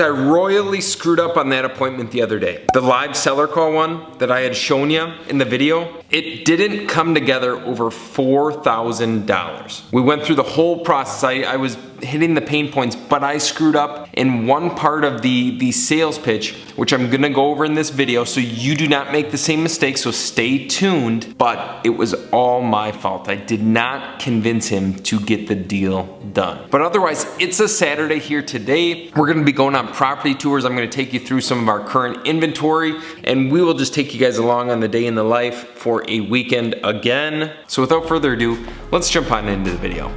I royally screwed up on that appointment the other day. The live seller call one that I had shown you in the video, it didn't come together over $4,000. We went through the whole process. I was hitting the pain points, but I screwed up in one part of the sales pitch, which I'm gonna go over in this video so you do not make the same mistake, so stay tuned. But it was all my fault. I did not convince him to get the deal done. But otherwise, it's a Saturday here today. We're gonna be going on property tours. I'm gonna take you through some of our current inventory, and we will just take you guys along on the day in the life for a weekend again. So without further ado, let's jump on into the video.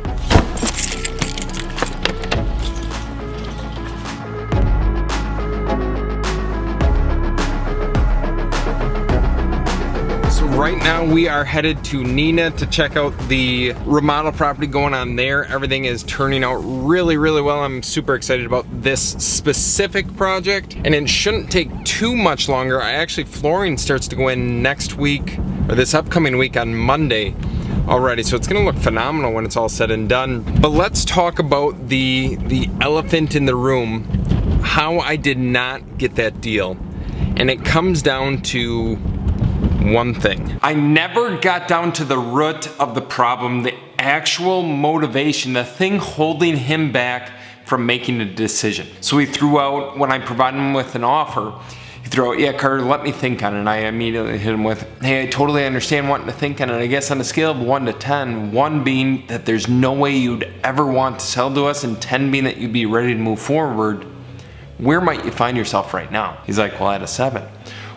Right now we are headed to Neenah to check out the remodel property going on there. Everything is turning out really well. I'm super excited about this specific project, and it shouldn't take too much longer. Flooring starts to go in next week, or this upcoming week on Monday already, so it's gonna look phenomenal when it's all said and done. But let's talk about the elephant in the room, how I did not get that deal. And it comes down to one thing. I never got down to the root of the problem, the actual motivation, the thing holding him back from making a decision. So he threw out, when I provided him with an offer, he threw out, yeah, Carter, let me think on it. And I immediately hit him with, hey, I totally understand wanting to think on it. I guess on a scale of 1 to 10, 1 being that there's no way you'd ever want to sell to us, and 10 being that you'd be ready to move forward, where might you find yourself right now? He's like, well, at a 7.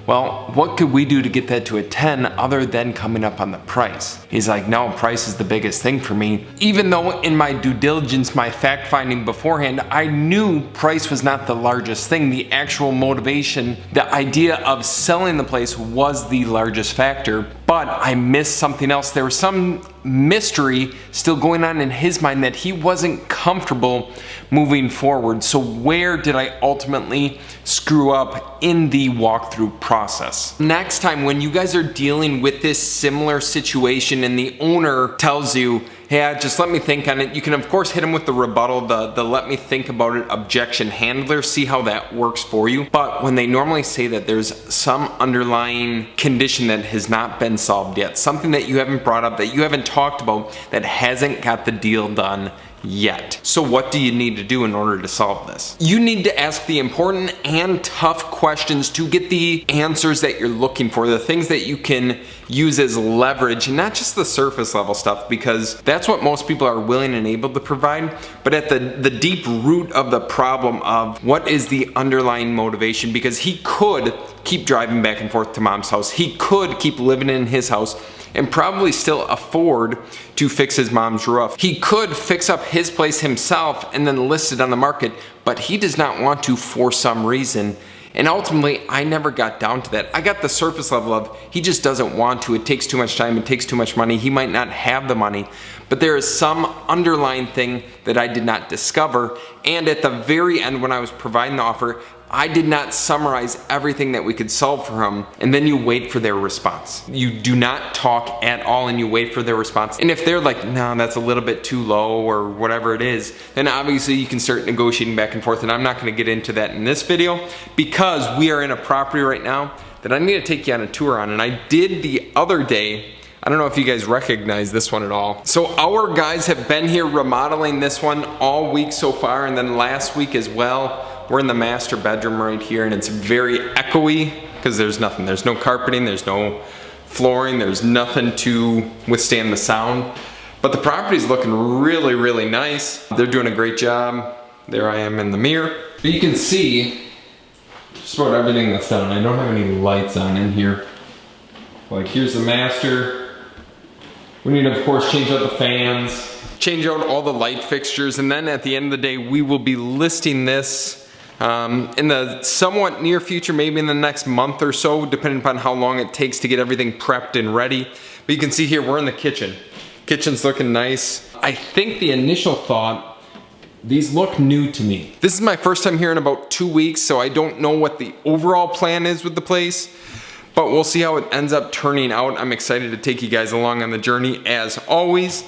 Well, what could we do to get that to a 10 other than coming up on the price? He's like, no, price is the biggest thing for me. Even though in my due diligence, my fact finding beforehand, I knew price was not the largest thing. The actual motivation, the idea of selling the place was the largest factor, but I missed something else. There was some mystery still going on in his mind that he wasn't comfortable moving forward. So where did I ultimately screw up in the walkthrough process? Next time when you guys are dealing with this similar situation and the owner tells you, hey, just let me think on it, you can of course hit him with the rebuttal, the let me think about it objection handler, see how that works for you. But when they normally say that there's some underlying condition that has not been solved yet, something that you haven't brought up, that you haven't talked about, that hasn't got the deal done yet. So what do you need to do in order to solve this? You need to ask the important and tough questions to get the answers that you're looking for, the things that you can use as leverage, and not just the surface level stuff, because that's what most people are willing and able to provide, but at the deep root of the problem of what is the underlying motivation, because he could keep driving back and forth to mom's house. He could keep living in his house and probably still afford to fix his mom's roof. He could fix up his place himself and then list it on the market, but he does not want to for some reason. And ultimately, I never got down to that. I got the surface level of he just doesn't want to. It takes too much time, it takes too much money. He might not have the money, but there is some underlying thing that I did not discover. And at the very end, when I was providing the offer, I did not summarize everything that we could solve for him, and then you wait for their response. You do not talk at all and you wait for their response. And if they're like, no, that's a little bit too low or whatever it is, then obviously you can start negotiating back and forth, and I'm not gonna get into that in this video because we are in a property right now that I need to take you on a tour on, and I did the other day. I don't know if you guys recognize this one at all. So our guys have been here remodeling this one all week so far, and then last week as well. We're in the master bedroom right here, and it's very echoey because there's nothing. There's no carpeting, there's no flooring, there's nothing to withstand the sound. But the property's looking really nice. They're doing a great job. There I am in the mirror. But you can see just about everything that's done. I don't have any lights on in here. Like here's the master. We need to of course change out the fans, change out all the light fixtures, and then at the end of the day we will be listing this in the somewhat near future, maybe in the next month or so, depending upon how long it takes to get everything prepped and ready. But you can see here we're in the kitchen. Kitchen's looking nice. I think the initial thought, these look new to me. This is my first time here in about 2 weeks, so I don't know what the overall plan is with the place, but we'll see how it ends up turning out. I'm excited to take you guys along on the journey as always.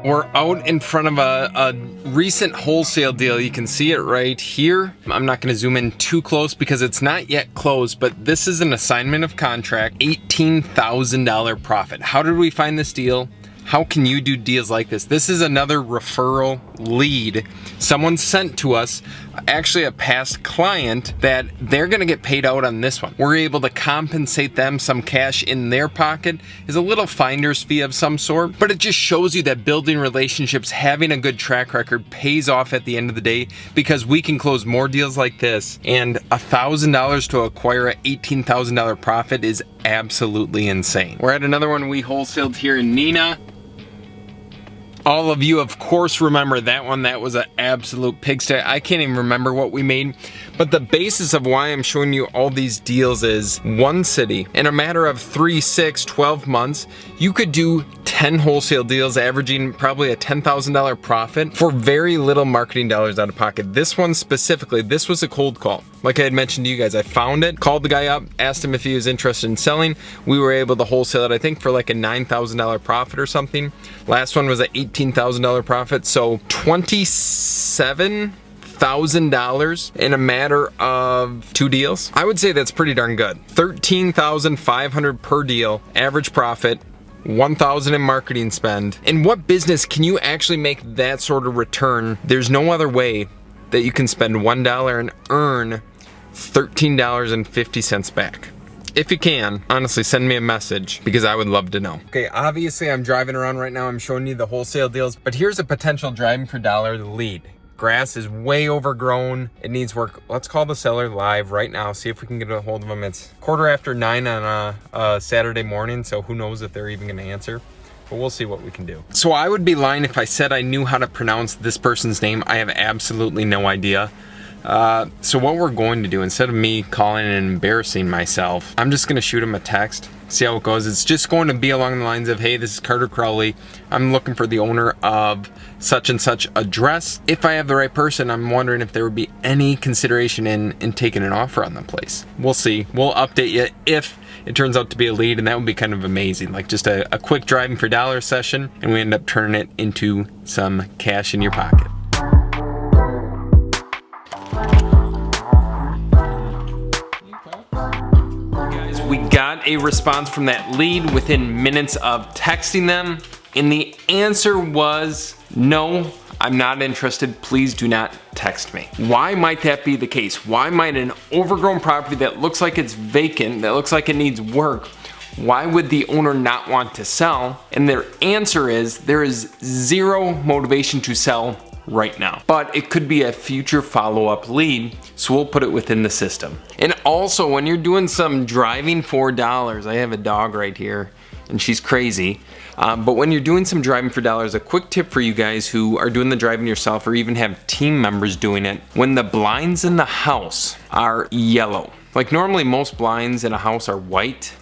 We're out in front of a recent wholesale deal. You can see it right here. I'm not gonna zoom in too close because it's not yet closed, but this is an assignment of contract, $18,000 profit. How did we find this deal? How can you do deals like this? This is another referral lead. Someone sent to us, actually a past client, that they're gonna get paid out on this one. We're able to compensate them some cash in their pocket. Is a little finder's fee of some sort, but it just shows you that building relationships, having a good track record pays off at the end of the day, because we can close more deals like this, and $1,000 to acquire an $18,000 profit is absolutely insane. We're at another one we wholesaled here in Neenah. All of you, of course, remember that one. That was an absolute pigsty. I can't even remember what we made. But the basis of why I'm showing you all these deals is one city. In a matter of 3, 6, 12 months, you could do 10 wholesale deals, averaging probably a $10,000 profit for very little marketing dollars out of pocket. This one specifically, this was a cold call. Like I had mentioned to you guys, I found it, called the guy up, asked him if he was interested in selling. We were able to wholesale it, I think, for like a $9,000 profit or something. Last one was an $18,000 profit, so $27,000 in a matter of 2 deals. I would say that's pretty darn good. $13,500 per deal, average profit, $1,000 in marketing spend. In what business can you actually make that sort of return? There's no other way that you can spend $1 and earn $13.50 back. If you can, honestly, send me a message because I would love to know. Okay, obviously I'm driving around right now. I'm showing you the wholesale deals, but here's a potential driving for dollar lead. Grass is way overgrown. It needs work. Let's call the seller live right now. See if we can get a hold of them. It's 9:15 on a Saturday morning, so who knows if they're even gonna answer. But we'll see what we can do. So I would be lying if I said I knew how to pronounce this person's name. I have absolutely no idea. So what we're going to do, instead of me calling and embarrassing myself, I'm just gonna shoot him a text, see how it goes. It's just going to be along the lines of, hey, this is Carter Crowley. I'm looking for the owner of such and such address. If I have the right person, I'm wondering if there would be any consideration in taking an offer on the place. We'll see. We'll update you if it turns out to be a lead, and that would be kind of amazing. Like just a quick driving for dollar session, and we end up turning it into some cash in your pocket. We got a response from that lead within minutes of texting them, and the answer was, no, I'm not interested, please do not text me. Why might that be the case? Why might an overgrown property that looks like it's vacant, that looks like it needs work, why would the owner not want to sell? And their answer is, there is zero motivation to sell right now, but it could be a future follow-up lead, so we'll put it within the system. And also, when you're doing some driving for dollars, I have a dog right here and she's crazy, but when you're doing some driving for dollars, a quick tip for you guys who are doing the driving yourself or even have team members doing it, when the blinds in the house are yellow, like normally most blinds in a house are white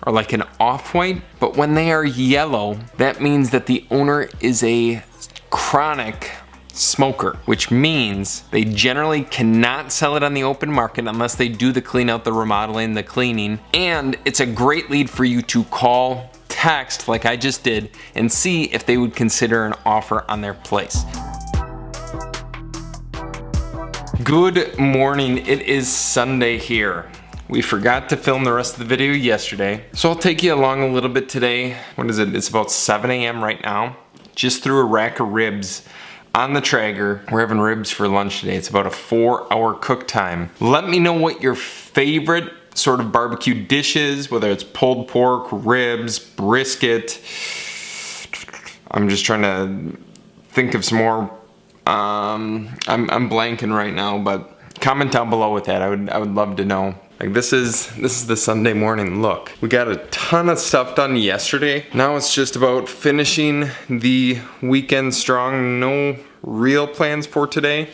or like an off-white, but when they are yellow, that means that the owner is a chronic smoker, which means they generally cannot sell it on the open market unless they do the clean out, the remodeling, the cleaning. And it's a great lead for you to call, text like I just did, and see if they would consider an offer on their place. Good morning, it is Sunday here. We forgot to film the rest of the video yesterday, so I'll take you along a little bit today. What is it? It's about 7 a.m. right now. Just threw a rack of ribs on the Traeger. We're having ribs for lunch today. It's about a 4-hour cook time. Let me know what your favorite sort of barbecue dishes, whether it's pulled pork, ribs, brisket. I'm just trying to think of some more. I'm blanking right now, but comment down below with that. I would love to know. Like this is the Sunday morning look. We got a ton of stuff done yesterday. Now it's just about finishing the weekend strong. No real plans for today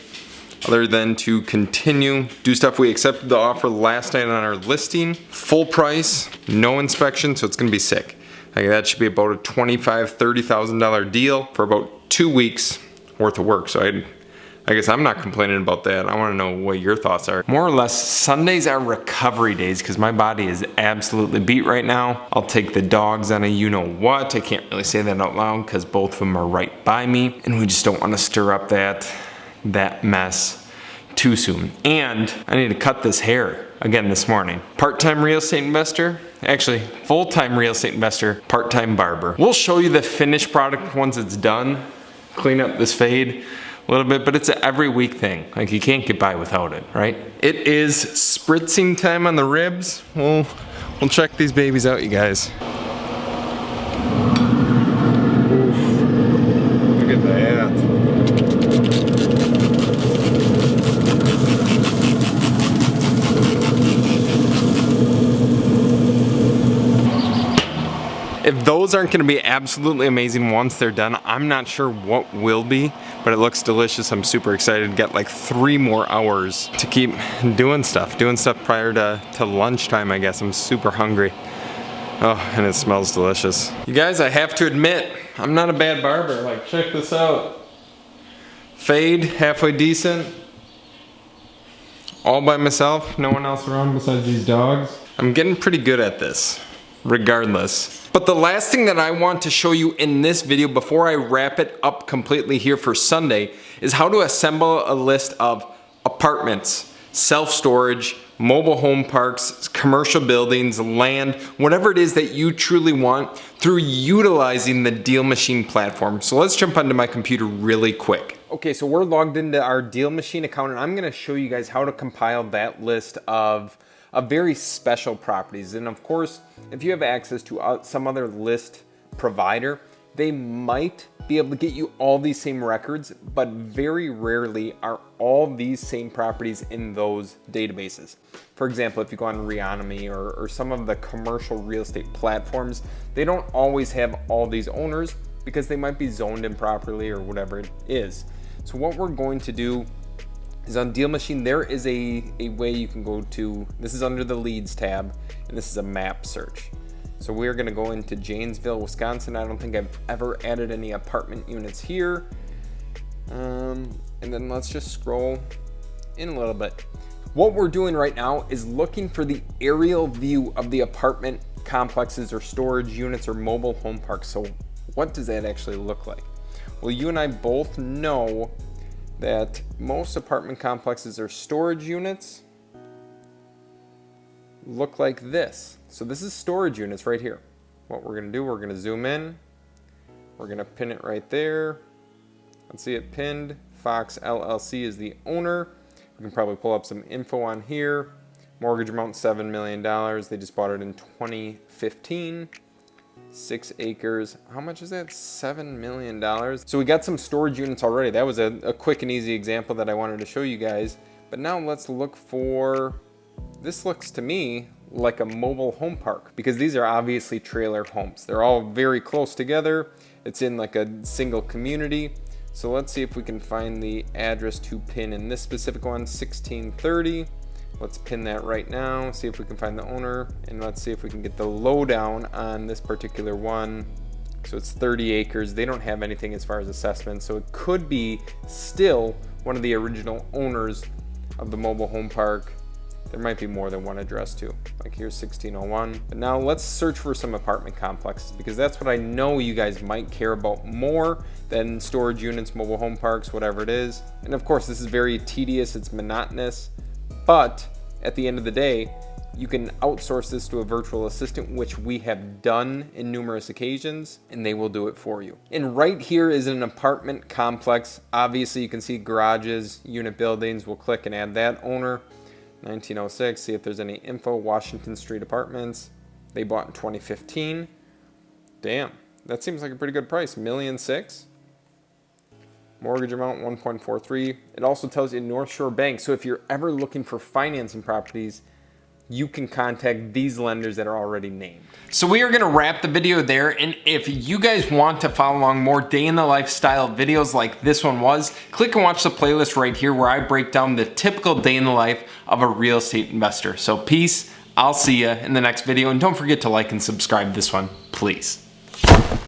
other than to continue do stuff. We accepted the offer last night on our listing. Full price, no inspection, so it's gonna be sick. Like that should be about a $25,000 to $30,000 deal for about 2 weeks worth of work. So I I guess I'm not complaining about that. I wanna know what your thoughts are. More or less, Sundays are recovery days because my body is absolutely beat right now. I'll take the dogs on a you-know-what. I can't really say that out loud because both of them are right by me, and we just don't wanna stir up that mess too soon. And I need to cut this hair again this morning. Part-time real estate investor, actually full-time real estate investor, part-time barber. We'll show you the finished product once it's done. Clean up this fade a little bit, but it's an every week thing. Like, you can't get by without it, right? It is spritzing time on the ribs. We'll check these babies out, you guys. Oof. Look at that. If those aren't gonna be absolutely amazing once they're done, I'm not sure what will be, but it looks delicious. I'm super excited to get like 3 more hours to keep doing stuff prior to lunchtime, I guess. I'm super hungry. Oh, and it smells delicious. You guys, I have to admit, I'm not a bad barber. Like, check this out. Fade, halfway decent. All by myself, no one else around besides these dogs. I'm getting pretty good at this, regardless. But the last thing that I want to show you in this video before I wrap it up completely here for Sunday is how to assemble a list of apartments, self-storage, mobile home parks, commercial buildings, land, whatever it is that you truly want through utilizing the Deal Machine platform. So let's jump onto my computer really quick. Okay, so we're logged into our Deal Machine account, and I'm gonna show you guys how to compile that list of very special properties. And of course, if you have access to some other list provider, they might be able to get you all these same records, but very rarely are all these same properties in those databases. For example, if you go on Reonomy or some of the commercial real estate platforms, they don't always have all these owners because they might be zoned improperly or whatever it is. So what we're going to do is on Deal Machine, there is a way you can go to, this is under the leads tab, and this is a map search. So we're gonna go into Janesville, Wisconsin. I don't think I've ever added any apartment units here. And then let's just scroll in a little bit. What we're doing right now is looking for the aerial view of the apartment complexes or storage units or mobile home parks. So what does that actually look like? Well, you and I both know that most apartment complexes or storage units look like this. So this is storage units right here. What we're gonna do, we're gonna zoom in. We're gonna pin it right there. Let's see it pinned. Fox LLC is the owner. We can probably pull up some info on here. Mortgage amount, $7 million. They just bought it in 2015. 6 acres. How much is that? $7 million. So we got some storage units already. That was a quick and easy example that I wanted to show you guys. But now let's look for, this looks to me like a mobile home park because these are obviously trailer homes. They're all very close together. It's in like a single community. So let's see if we can find the address to pin in this specific one, 1630. Let's pin that right now, see if we can find the owner, and let's see if we can get the lowdown on this particular one. So it's 30 acres. They don't have anything as far as assessment, so it could be still one of the original owners of the mobile home park. There might be more than one address too. Like here's 1601. But now let's search for some apartment complexes because that's what I know you guys might care about more than storage units, mobile home parks, whatever it is. And of course, this is very tedious, it's monotonous. But at the end of the day, you can outsource this to a virtual assistant, which we have done in numerous occasions, and they will do it for you. And right here is an apartment complex. Obviously, you can see garages, unit buildings. We'll click and add that owner. 1906, see if there's any info. Washington Street Apartments. They bought in 2015. Damn, that seems like a pretty good price. $1.6 million. Mortgage amount 1.43. It also tells you North Shore Bank. So if you're ever looking for financing properties, you can contact these lenders that are already named. So we are gonna wrap the video there. And if you guys want to follow along more day in the lifestyle videos like this one was, click and watch the playlist right here where I break down the typical day in the life of a real estate investor. So peace, I'll see you in the next video. And don't forget to like and subscribe this one, please.